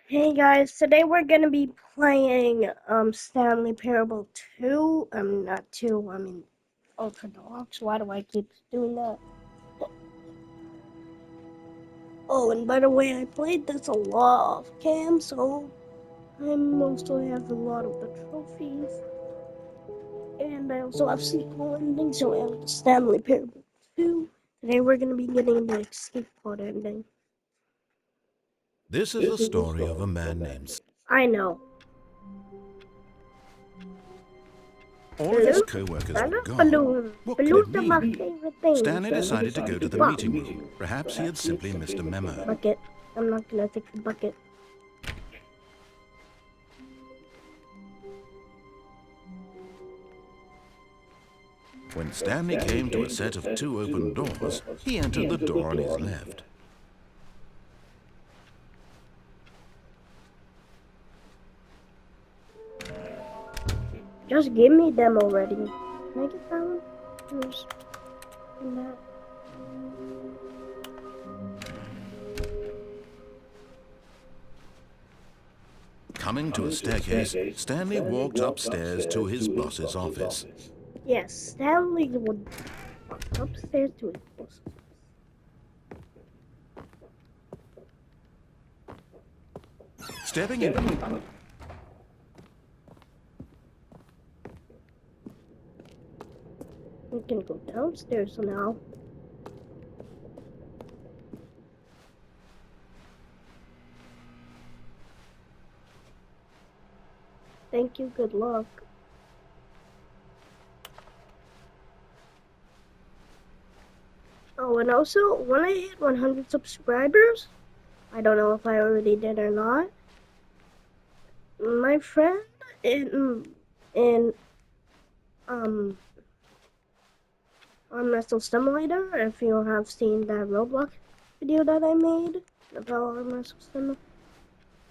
Hey guys, today we're gonna be playing Stanley Parable 2. Not 2, I mean Ultra Deluxe. Why do I keep doing that? Oh, and by the way, I played this a lot off cam, so I mostly have a lot of the trophies. And I also have sequel ending, so I have Stanley Parable 2. Today we're gonna be getting the escape pod ending. This is the story of a man named. I know. All of his co-workers were gone. Balloon. What could it Balloons are my mean? favorite things. Stanley decided to go to the Wow. meeting room. Perhaps he had simply missed a memo. Bucket. I'm not gonna take the bucket. When Stanley came to a set of two open doors, he entered the door on his left. Just give me them already. Can I get that one? Here's that. Coming to a staircase, Stanley walked upstairs to his boss's office. Yes, Stanley would walk upstairs to his boss. Stepping in, We can go downstairs now. Thank you, good luck. Oh, and also, when I hit 100 subscribers, I don't know if I already did or not, my friend in on Wrestle Simulator, if you have seen that Roblox video that I made about Wrestle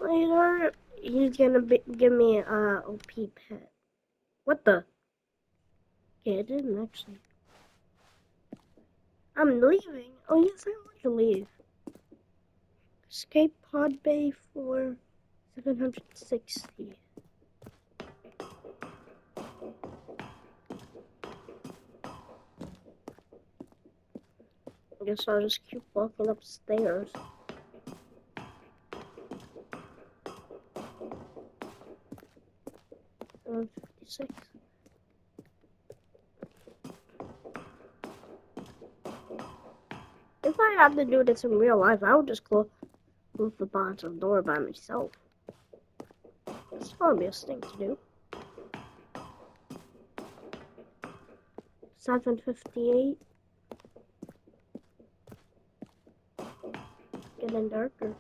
Simulator, he's gonna give me a OP pet. What the? Okay, I didn't actually. I'm leaving. Oh yes, I want to leave. Escape pod bay for 760. I guess I'll just keep walking upstairs. Oh, 56. If I had to do this in real life, I would just close the bottom door by myself. That's the obvious thing to do. 758. Getting darker.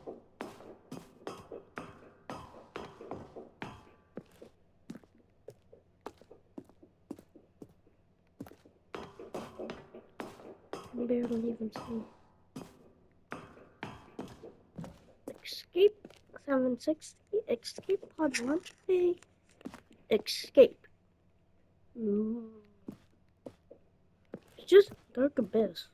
I can barely even see. Escape 760. Escape pod launch bay. Escape. It's just dark abyss.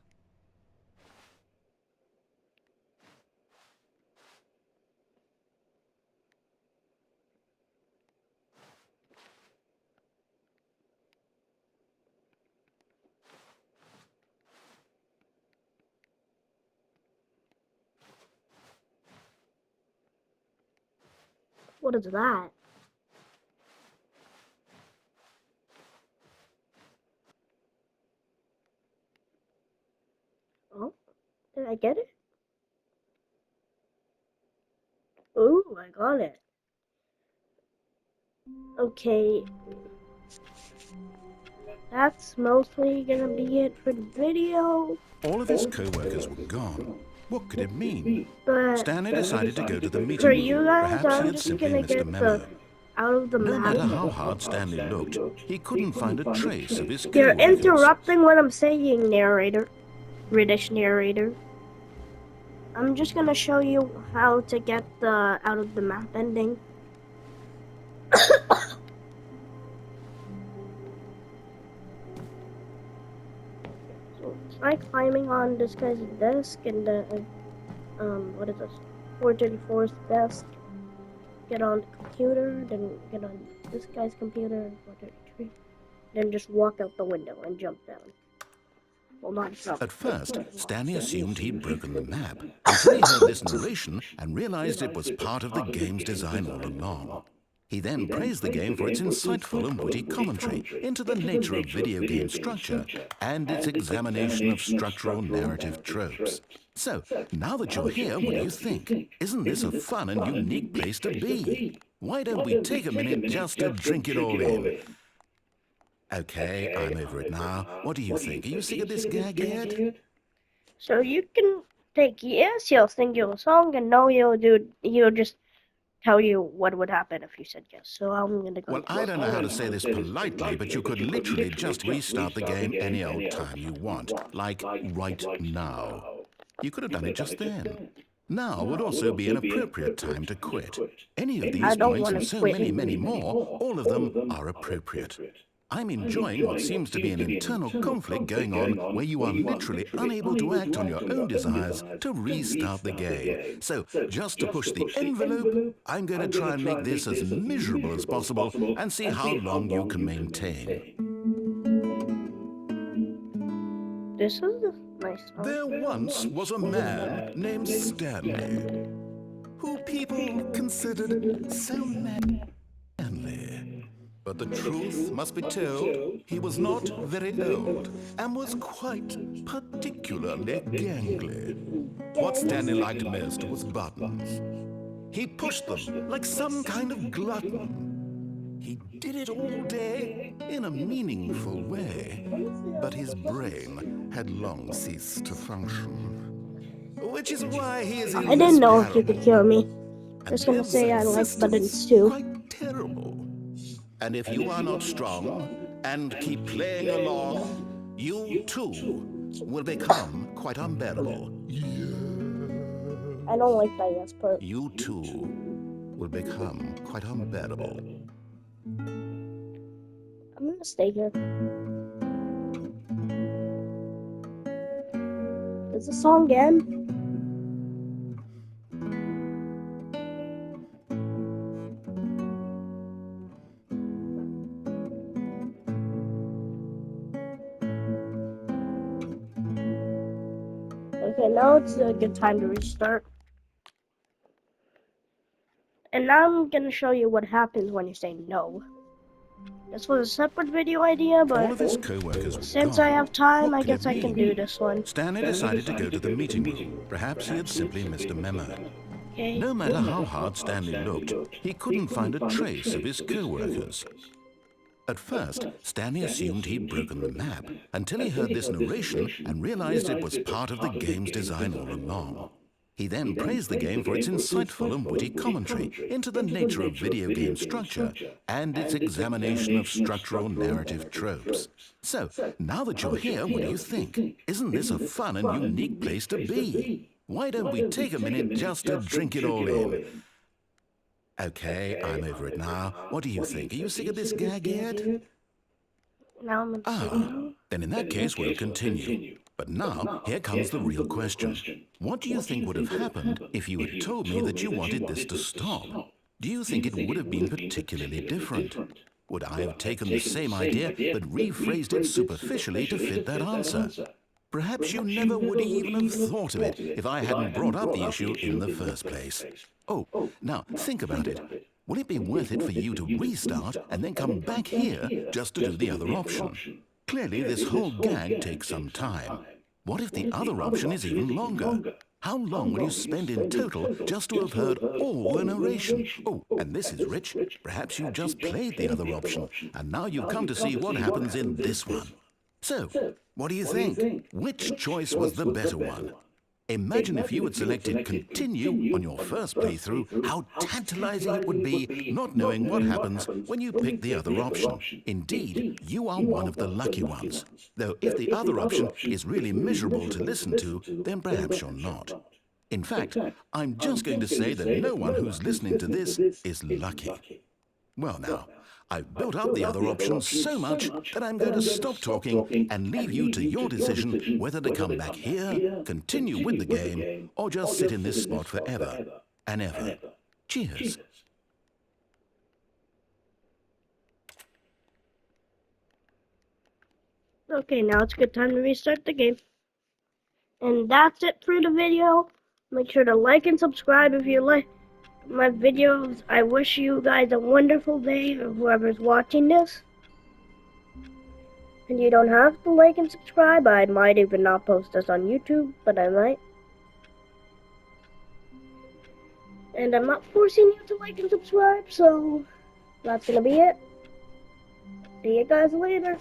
What is that? Oh, did I get it? Ooh, I got it. Okay. That's mostly gonna be it for the video. All of his co-workers were gone. What could it mean? But Stanley decided to go to the for meeting you room. guys, Perhaps he I'm had just simply gonna missed a get memo. the out of the No map. matter how hard Stanley looked, he couldn't find a trace of his You're co-workers. interrupting what I'm saying, narrator. British narrator. I'm just gonna show you how to get the out of the map ending. So try climbing on this guy's desk and what is this? 434 is the best. Get on the computer, then get on this guy's computer, 433. Then just walk out the window and jump down. Well, not jump. At first, Stanley assumed he'd broken the map until he heard this narration and realized it was part of the game's design all along. He then praised the game for its insightful and witty commentary into the nature of video game structure and its examination of structural narrative tropes. So, now that you're here, what do you think? Isn't this a fun and unique place to be? Why don't we take a minute just to drink it all in? Okay, I'm over it now. What do you think? Are you sick of this gag yet? So you can take yes, he'll sing you a song, and no, he'll just tell you what would happen if you said yes. So I'm gonna go. Well, I don't know how to say this politely, but you could literally just restart the game any old time you want, like right now. You could have done it just then. Now would also be an appropriate time to quit. Any of these points and so many more, all of them are appropriate. I'm enjoying what seems to be an internal conflict going on where you are literally unable to act on your own desires to restart the game. So, just to push the envelope, I'm going to try and make this as miserable as possible and see how long you can maintain. This is a nice song. There once was a man named Stanley, who people considered so manly. But the truth must be told, he was not very old and was quite particularly gangly. What Stanley liked most was buttons. He pushed them like some kind of glutton. He did it all day in a meaningful way, but his brain had long ceased to function. Which is why he is in I didn't know if you could hear me. Just gonna say I like buttons too. Quite terrible. And if you are not strong and keep playing along, you too will become quite unbearable. I don't like that yes part. You too will become quite unbearable. I'm gonna stay here. Does the song end? Okay, now it's a good time to restart. And now I'm gonna show you what happens when you say no. This was a separate video idea, but All of his co-workers were since gone. I have time, What I could guess it I can mean? do this one. Stanley decided to go to the meeting room. Perhaps he had simply missed a memo. Okay. No matter how hard Stanley looked, he couldn't find a trace of his co-workers. At first, Stanley assumed he'd broken the map until he heard this narration and realized it was part of the game's design all along. He then praised the game for its insightful and witty commentary into the nature of video game structure and its examination of structural narrative tropes. So, now that you're here, what do you think? Isn't this a fun and unique place to be? Why don't we take a minute just to drink it all in? Okay, I'm over it now. What do you think? Are you sick of this gag yet? Now I'm gonna Then in that case, we'll continue. But now, here comes the real question. What do you think would have happened if you had told me that you wanted this to stop? Do you think it would have been particularly different? Would I have taken the same idea but rephrased it superficially to fit that answer? Perhaps you never would even have thought of it if I hadn't brought up the issue in the first place. Oh, now think about it. Will it be worth it for you to restart and then come back here just to do the other option? Clearly, this whole gag takes some time. What if the other option is even longer? How long will you spend in total just to have heard all the narration? Oh, and this is rich. Perhaps you just played the other option, and now you've come to see what happens in this one. So, what do you think? Which choice was the better one? Imagine if you had selected continue on your first playthrough, how tantalizing it would be not knowing what happens when you pick the other option. Indeed, you are one of the lucky ones. Though if the other option is really miserable to listen to, then perhaps you're not. In fact, I'm just going to say that no one who's listening to this is lucky. Well now, I've built up the other options so much that I'm going to stop talking and leave you to your decision whether to come back here, continue with the game, or just sit in this spot forever. and ever. Cheers. Okay, now it's a good time to restart the game. And that's it for the video. Make sure to like and subscribe if you like my videos. I wish you guys a wonderful day, or whoever's watching this. And you don't have to like and subscribe. I might even not post this on YouTube, but I might. And I'm not forcing you to like and subscribe, so that's gonna be it. See you guys later.